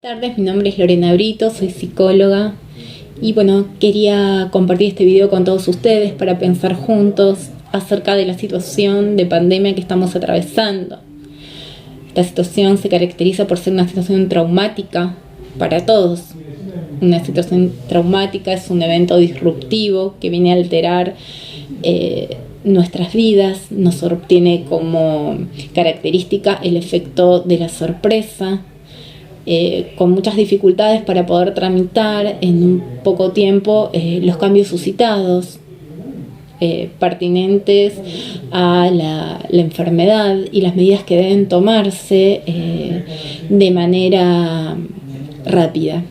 Buenas tardes, mi nombre es Lorena Brito, soy psicóloga y quería compartir este video con todos ustedes para pensar juntos acerca de la situación de pandemia que estamos atravesando. Esta situación se caracteriza por ser una situación traumática para todos. Una situación traumática es un evento disruptivo que viene a alterar nuestras vidas, nos obtiene como característica el efecto de la sorpresa, con muchas dificultades para poder tramitar en un poco tiempo los cambios suscitados, pertinentes a la enfermedad y las medidas que deben tomarse de manera rápida.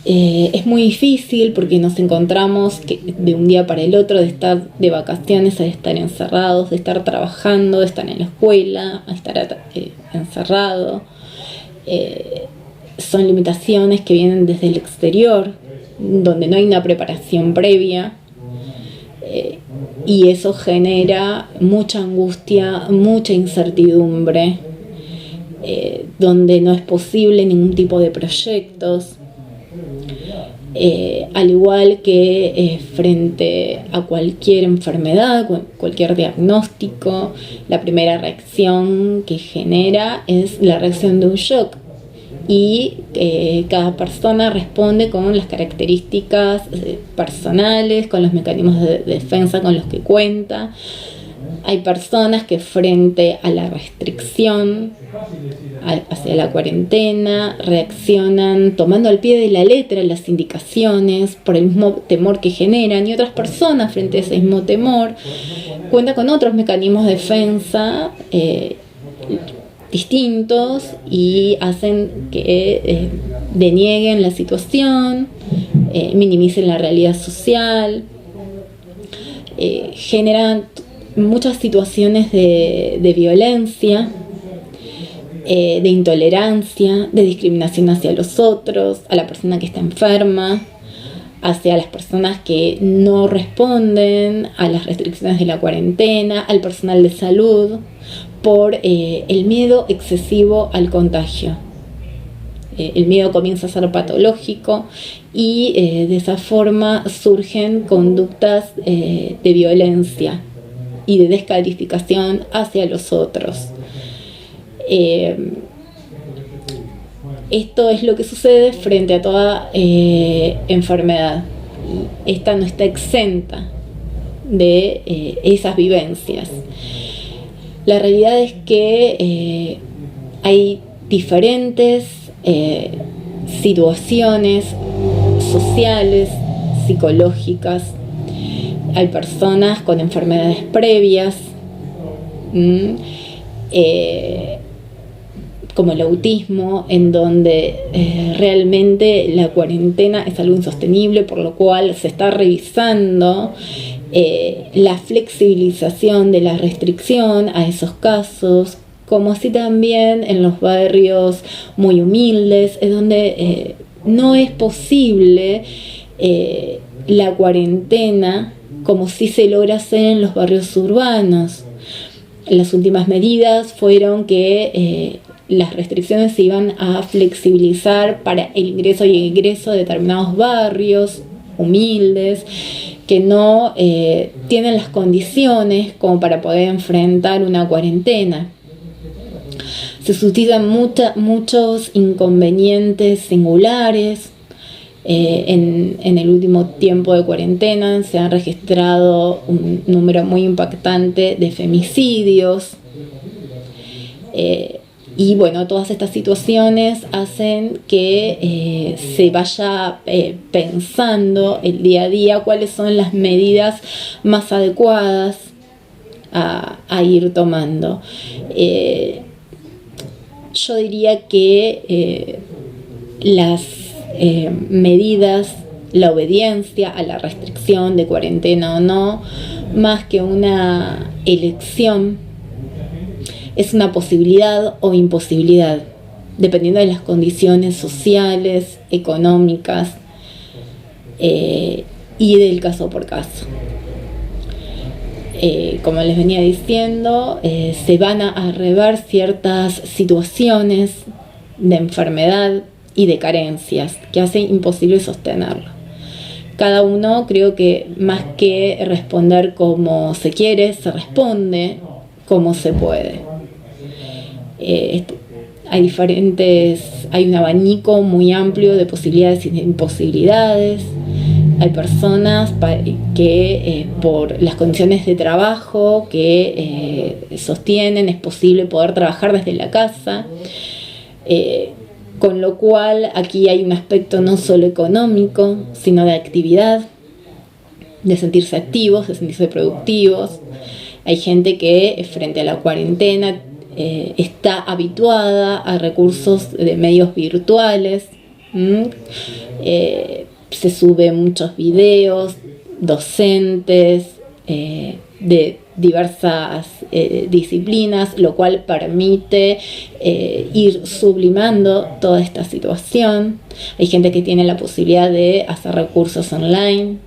Es muy difícil porque nos encontramos de un día para el otro, de estar de vacaciones a estar encerrados, de estar trabajando, de estar en la escuela, a estar encerrado. Son limitaciones que vienen desde el exterior, donde no hay una preparación previa, y eso genera mucha angustia, mucha incertidumbre, donde no es posible ningún tipo de proyectos. Al igual que frente a cualquier enfermedad, cualquier diagnóstico, la primera reacción que genera es la reacción de un shock, y cada persona responde con las características personales, con los mecanismos de defensa con los que cuenta. Hay personas que frente a la restricción, hacia la cuarentena, reaccionan tomando al pie de la letra las indicaciones por el mismo temor que generan, y otras personas frente a ese mismo temor cuentan con otros mecanismos de defensa distintos y hacen que denieguen la situación, minimicen la realidad social, generan muchas situaciones de violencia, de intolerancia, de discriminación hacia los otros, a la persona que está enferma, hacia las personas que no responden a las restricciones de la cuarentena, al personal de salud, por el miedo excesivo al contagio. El miedo comienza a ser patológico y de esa forma surgen conductas de violencia y de descalificación hacia los otros. Esto es lo que sucede frente a toda enfermedad. Esta no está exenta de esas vivencias. La realidad es que hay diferentes situaciones sociales, psicológicas. Hay personas con enfermedades previas, como el autismo, en donde realmente la cuarentena es algo insostenible, por lo cual se está revisando la flexibilización de la restricción a esos casos, como así también en los barrios muy humildes, es donde no es posible la cuarentena como si se logra hacer en los barrios urbanos. Las últimas medidas fueron que las restricciones se iban a flexibilizar para el ingreso y egreso de determinados barrios humildes que no tienen las condiciones como para poder enfrentar una cuarentena. Se suscitan muchos inconvenientes singulares. En el último tiempo de cuarentena se han registrado un número muy impactante de femicidios, y todas estas situaciones hacen que se vaya pensando el día a día cuáles son las medidas más adecuadas a ir tomando. Yo diría que las medidas, la obediencia a la restricción de cuarentena o no, más que una elección, es una posibilidad o imposibilidad, dependiendo de las condiciones sociales, económicas, y del caso por caso. Como les venía diciendo, se van a rever ciertas situaciones de enfermedad y de carencias que hace imposible sostenerlo. Cada uno, creo que más que responder como se quiere, se responde como se puede. Hay un abanico muy amplio de posibilidades y de imposibilidades. Hay personas que por las condiciones de trabajo que sostienen es posible poder trabajar desde la casa, con lo cual aquí hay un aspecto no solo económico, sino de actividad, de sentirse activos, de sentirse productivos. Hay gente que frente a la cuarentena está habituada a recursos de medios virtuales. Se suben muchos videos docentes de diversas disciplinas, lo cual permite ir sublimando toda esta situación. Hay gente que tiene la posibilidad de hacer recursos online,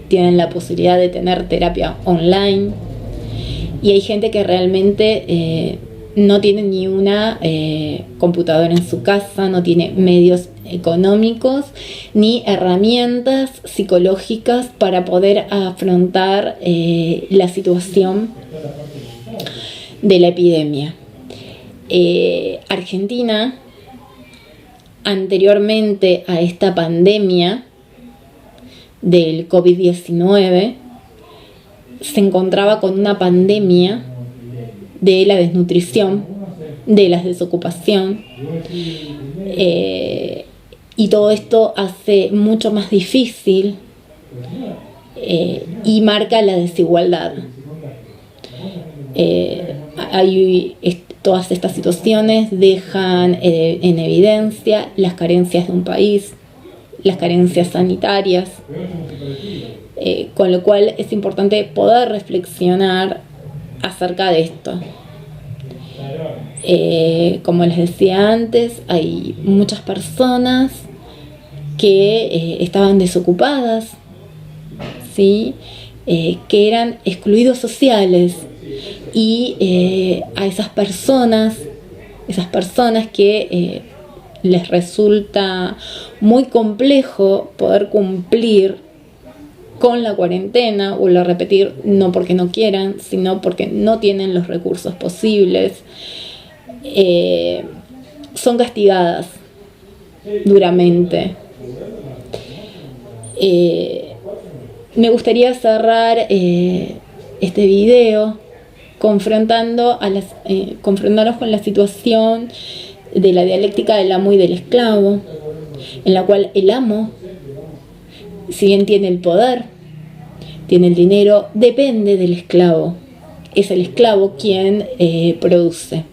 tienen la posibilidad de tener terapia online, y hay gente que realmente no tiene ni una computadora en su casa, no tiene medios económicos ni herramientas psicológicas para poder afrontar la situación de la epidemia. Argentina, anteriormente a esta pandemia del COVID-19, se encontraba con una pandemia de la desnutrición, de la desocupación, y todo esto hace mucho más difícil y marca la desigualdad. Todas estas situaciones dejan en evidencia las carencias de un país, las carencias sanitarias, con lo cual es importante poder reflexionar acerca de esto. Como les decía antes, hay muchas personas que estaban desocupadas, ¿sí? Que eran excluidos sociales, y a esas personas que les resulta muy complejo poder cumplir con la cuarentena, vuelvo a repetir, no porque no quieran, sino porque no tienen los recursos posibles, son castigadas duramente. Me gustaría cerrar este video confrontándonos con la situación de la dialéctica del amo y del esclavo, en la cual el amo, si bien tiene el poder, tiene el dinero, depende del esclavo. Es el esclavo quien produce.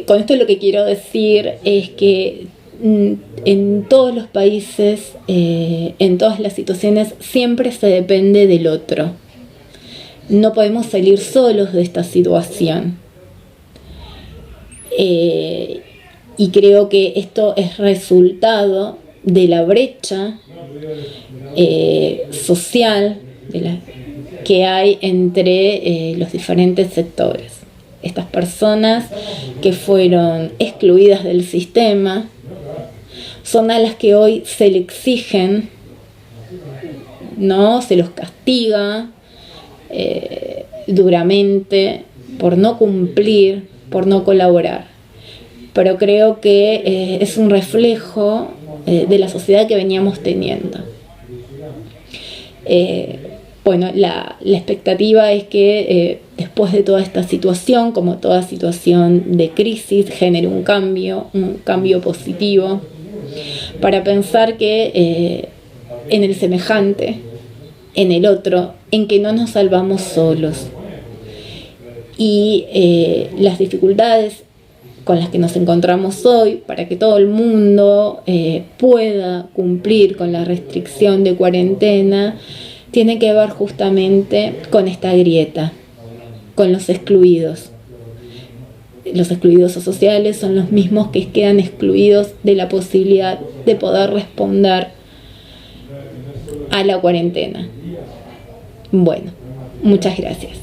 Con esto lo que quiero decir es que en todos los países, en todas las situaciones, siempre se depende del otro. No podemos salir solos de esta situación. Y creo que esto es resultado de la brecha social que hay entre los diferentes sectores. Estas personas que fueron excluidas del sistema son a las que hoy se le exigen, ¿no? Se los castiga duramente por no cumplir, por no colaborar. Pero creo que es un reflejo de la sociedad que veníamos teniendo. Bueno, la expectativa es que después de toda esta situación, como toda situación de crisis, genere un cambio positivo, para pensar que en el semejante, en el otro, en que no nos salvamos solos. Y las dificultades con las que nos encontramos hoy, para que todo el mundo pueda cumplir con la restricción de cuarentena, tiene que ver justamente con esta grieta, con los excluidos. Los excluidos sociales son los mismos que quedan excluidos de la posibilidad de poder responder a la cuarentena. Bueno, muchas gracias.